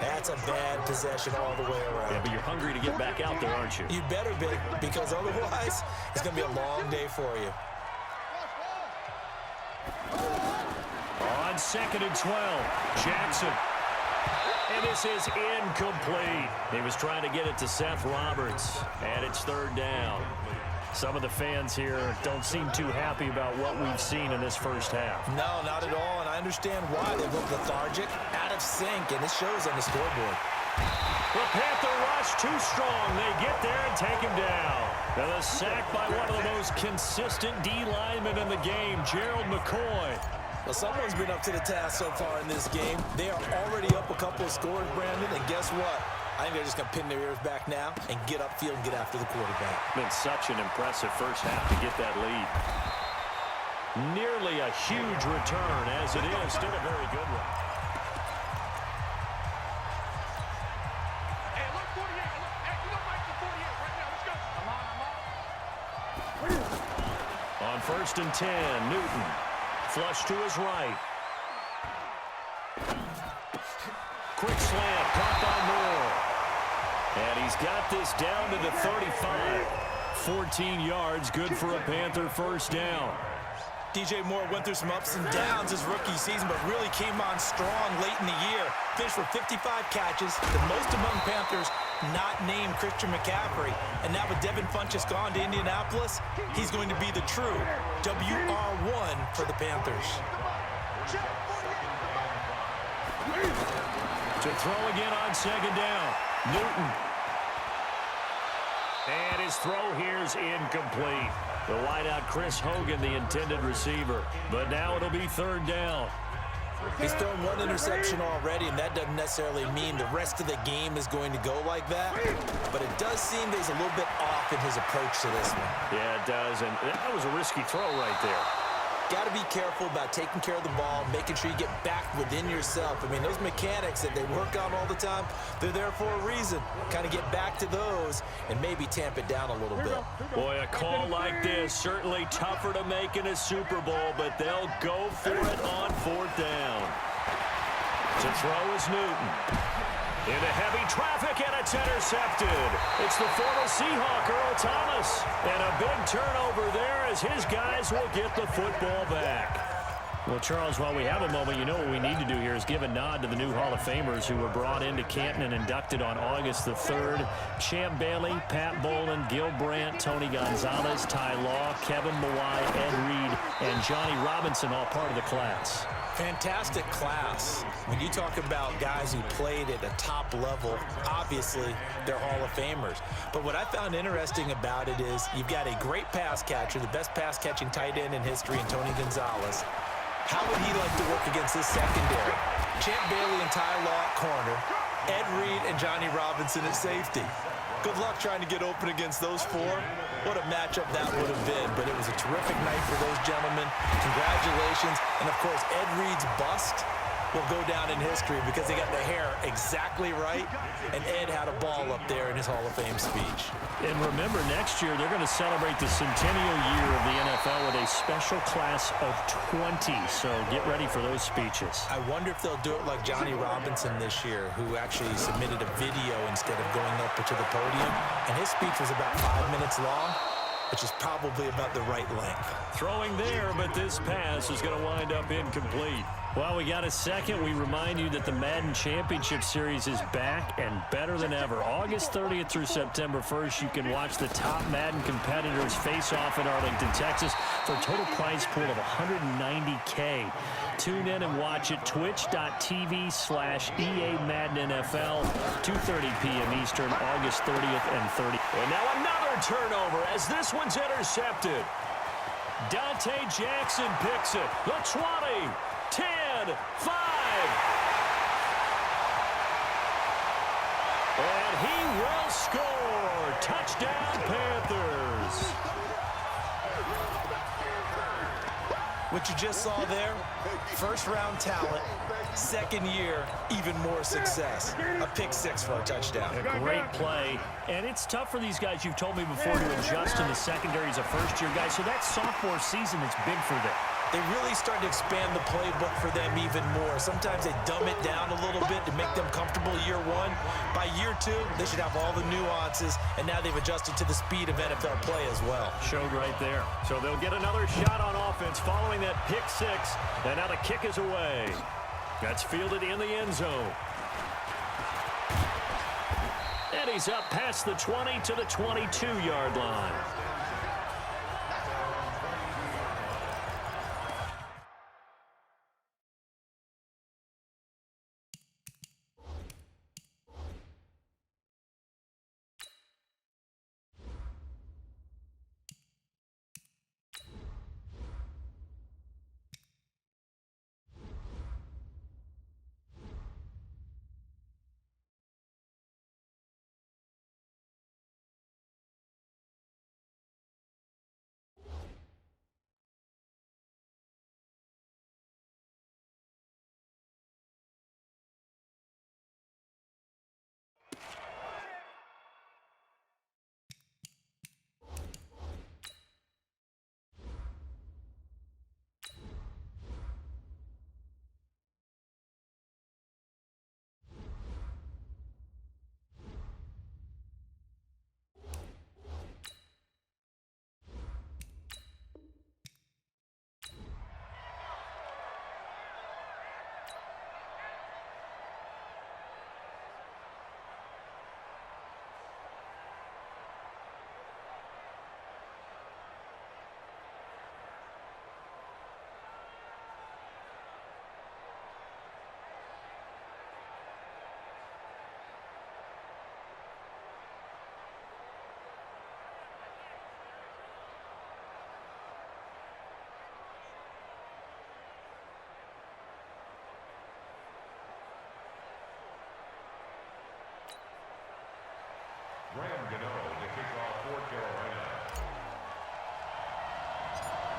That's a bad possession all the way around. Yeah, but you're hungry to get back out there, aren't you? You better be, because otherwise it's going to be a long day for you. On 2nd and 12, Jackson. And this is incomplete. He was trying to get it to Seth Roberts, and it's 3rd down. Some of the fans here don't seem too happy about what we've seen in this first half. No, not at all, and I understand why. They look lethargic, out of sync, and it shows on the scoreboard. The Panther rush too strong. They get there and take him down. And a sack by one of the most consistent D linemen in the game, Gerald McCoy. Well, someone's been up to the task so far in this game. They are already up a couple of scores, Brandon, and guess what? I think they're just going to pin their ears back now and get upfield and get after the quarterback. Been such an impressive first half to get that lead. Nearly a huge return, as it is. Still a very good one. Hey, look, 48. Look, hey, you don't like the 48 right now. Let's go. I'm on. On 1st and 10, Newton. Flush to his right. Quick slant, caught by Moore. And he's got this down to the 35. 14 yards, good for a Panther first down. DJ Moore went through some ups and downs his rookie season, but really came on strong late in the year. Finished with 55 catches, the most among Panthers not named Christian McCaffrey. And now with Devin Funchess gone to Indianapolis, he's going to be the true WR1 for the Panthers. To throw again on 2nd down. Newton. And his throw here is incomplete. The wideout Chris Hogan, the intended receiver. But now it'll be 3rd down. He's thrown one interception already, and that doesn't necessarily mean the rest of the game is going to go like that. But it does seem that he's a little bit off in his approach to this one. Yeah, it does. And that was a risky throw right there. Got to be careful about taking care of the ball, making sure you get back within yourself. I mean, those mechanics that they work on all the time, they're there for a reason. Kind of get back to those and maybe tamp it down a little bit. Boy, a call like this, certainly tougher to make in a Super Bowl, but they'll go for it on 4th down. To throw is Newton. Into heavy traffic, and it's intercepted. It's the former Seahawk, Earl Thomas. And a big turnover there as his guys will get the football back. Well, Charles, while we have a moment, you know what we need to do here is give a nod to the new Hall of Famers who were brought into Canton and inducted on August the 3rd. Champ Bailey, Pat Bolin, Gil Brandt, Tony Gonzalez, Ty Law, Kevin Mawai, Ed Reed, and Johnny Robinson, all part of the class. Fantastic class. When you talk about guys who played at a top level, obviously they're Hall of Famers. But what I found interesting about it is you've got a great pass catcher, the best pass-catching tight end in history, in Tony Gonzalez. How would he like to work against this secondary? Champ Bailey and Ty Law at corner, Ed Reed and Johnny Robinson at safety. Good luck trying to get open against those four. What a matchup that would have been, but it was a terrific night for those gentlemen. Congratulations. And, of course, Ed Reed's bust will go down in history because they got the hair exactly right, and Ed had a ball up there in his Hall of Fame speech. And remember, next year they're going to celebrate the centennial year of the NFL with a special class of 20, so get ready for those speeches. I wonder if they'll do it like Johnny Robinson this year, who actually submitted a video instead of going up to the podium, and his speech was about 5 minutes long, which is probably about the right length. Throwing there, but this pass is going to wind up incomplete. Well, we got a second. We remind you that the Madden Championship Series is back and better than ever. August 30th through September 1st, you can watch the top Madden competitors face off in Arlington, Texas for a total prize pool of $190K. Tune in and watch it, twitch.tv/EA Madden NFL, 2:30 p.m. Eastern, August 30th and 30th. And now another turnover as this one's intercepted. Dante Jackson picks it. The 20, 10, 5. And he will score. Touchdown, Panthers. What you just saw there, first-round talent, second year, even more success. A pick six for a touchdown. A great play. And it's tough for these guys, you've told me before, to adjust in the secondary as a first-year guy. So that sophomore season is big for them. they really start to expand the playbook for them even more. Sometimes they dumb it down a little bit to make them comfortable year one. By year two, they should have all the nuances, and now they've adjusted to the speed of NFL play as well. Showed right there. So they'll get another shot on offense following that pick six, and now the kick is away. That's fielded in the end zone. And he's up past the 20 to the 22-yard line.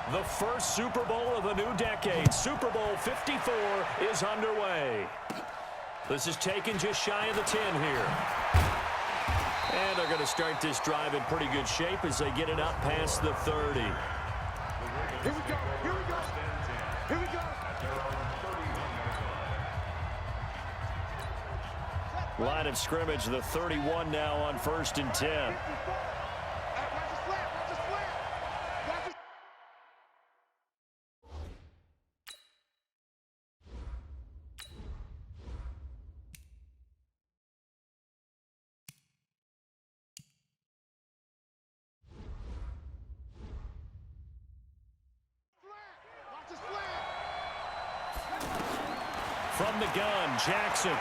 The first Super Bowl of the new decade, Super Bowl 54, is underway. This is taken just shy of the 10 here. And they're going to start this drive in pretty good shape as they get it up past the 30. Here we go. Here we go. Here we go. Line of scrimmage, the 31 now on 1st and 10. From the gun, Jackson.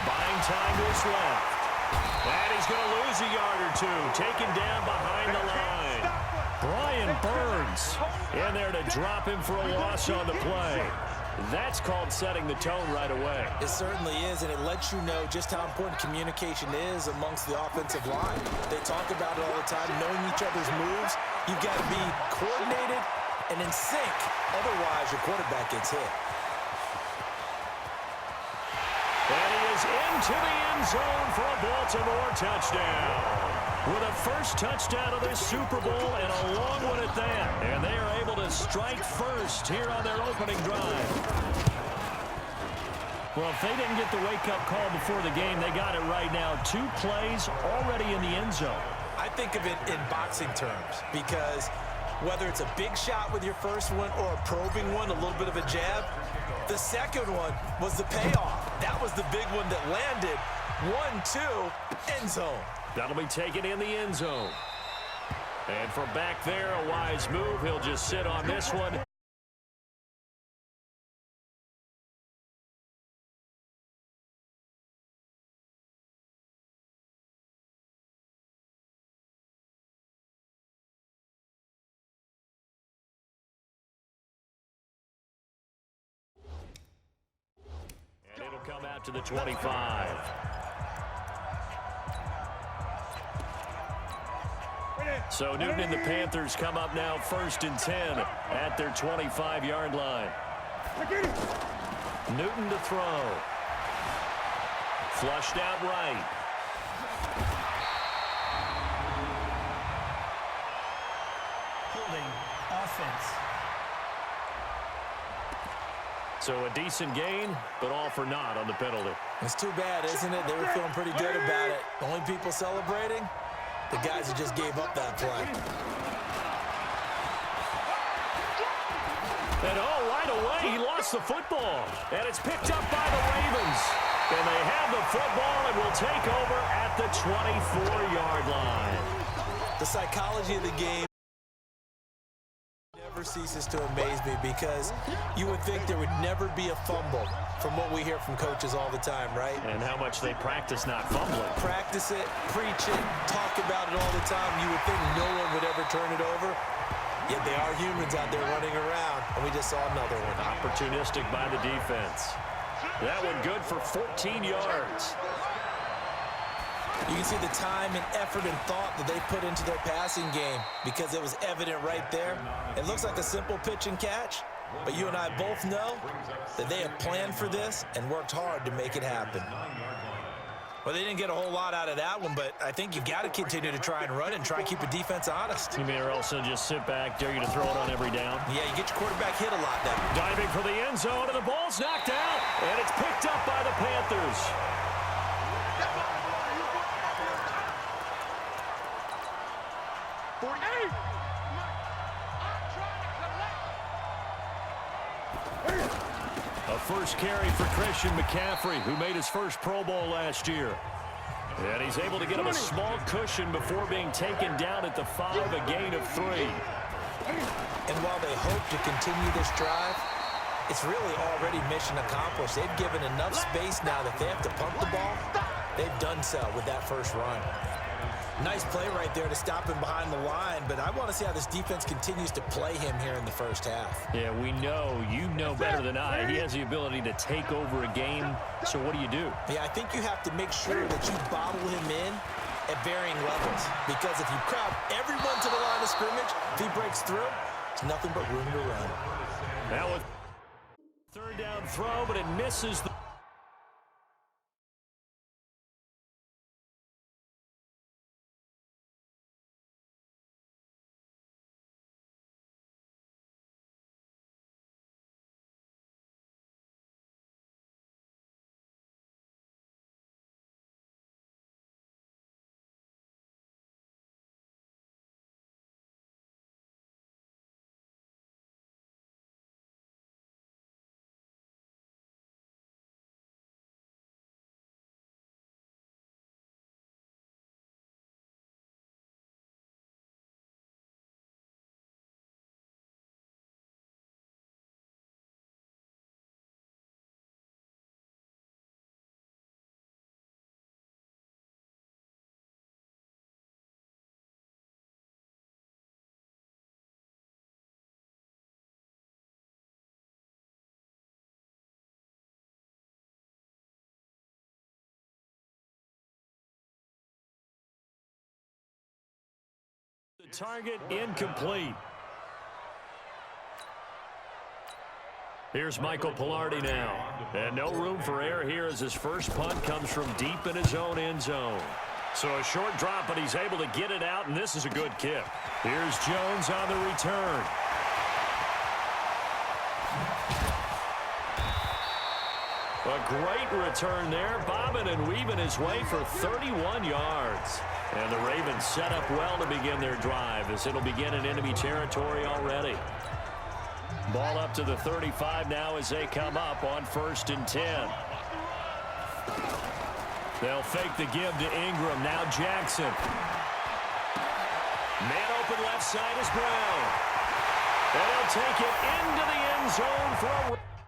Buying time to his left. And he's going to lose a yard or two. Taken down behind the line. Brian Burns in there to drop him for a loss on the play. That's called setting the tone right away. It certainly is, and it lets you know just how important communication is amongst the offensive line. They talk about it all the time, knowing each other's moves. You've got to be coordinated and in sync. Otherwise, your quarterback gets hit. And he is into the end zone for a Baltimore touchdown. With a first touchdown of this Super Bowl and a long one at that. And they are able to strike first here on their opening drive. Well, if they didn't get the wake-up call before the game, they got it right now. 2 plays already in the end zone. I think of it in boxing terms because whether it's a big shot with your first one or a probing one, a little bit of a jab, the second one was the payoff. That was the big one that landed. 1-2, end zone. That'll be taken in the end zone. And from back there, a wise move. He'll just sit on this one. And it'll come out to the 25. So Newton and the Panthers come up now 1st and 10 at their 25-yard line. Newton to throw. Flushed out right. Holding offense. So a decent gain, but all for naught on the penalty. It's too bad, isn't it? They were feeling pretty good about it. The only people celebrating, the guys who just gave up that play. And oh, right away, he lost the football. And it's picked up by the Ravens. And they have the football and will take over at the 24-yard line. The psychology of the game never ceases to amaze me because you would think there would never be a fumble from what we hear from coaches all the time, right? And how much they practice not fumbling. Practice it, preach it, talk about it all the time. You would think no one would ever turn it over. Yet they are humans out there running around, and we just saw another one. Opportunistic by the defense. That one good for 14 yards. You can see the time and effort and thought that they put into their passing game because it was evident right there. It looks like a simple pitch and catch, but you and I both know that they have planned for this and worked hard to make it happen. Well, they didn't get a whole lot out of that one, but I think you've got to continue to try and run and try and keep the defense honest. You may also just sit back, dare you to throw it on every down. Yeah, you get your quarterback hit a lot now. Diving for the end zone, and the ball's knocked out, and it's picked up by the Panthers. A first carry for Christian McCaffrey, who made his first Pro Bowl last year. And he's able to get him a small cushion before being taken down at the 5, a gain of 3. And while they hope to continue this drive, it's really already mission accomplished. They've given enough space now that they have to pump the ball. They've done so with that first run. Nice play right there to stop him behind the line, but I want to see how this defense continues to play him here in the first half. Yeah, we know, you know better than I. He has the ability to take over a game, so what do? Yeah, I think you have to make sure that you bottle him in at varying levels, because if you crowd everyone to the line of scrimmage, if he breaks through, it's nothing but room to run. Now with third down throw, but it misses the target incomplete. Here's Michael Pilardi now. And no room for error here as his first punt comes from deep in his own end zone. So a short drop, but he's able to get it out, and this is a good kick. Here's Jones on the return. A great return there, bobbing and weaving his way for 31 yards. And the Ravens set up well to begin their drive as it'll begin in enemy territory already. Ball up to the 35 now as they come up on 1st and 10. They'll fake the give to Ingram. Now Jackson. Man open left side is Brown. And they'll take it into the end zone for a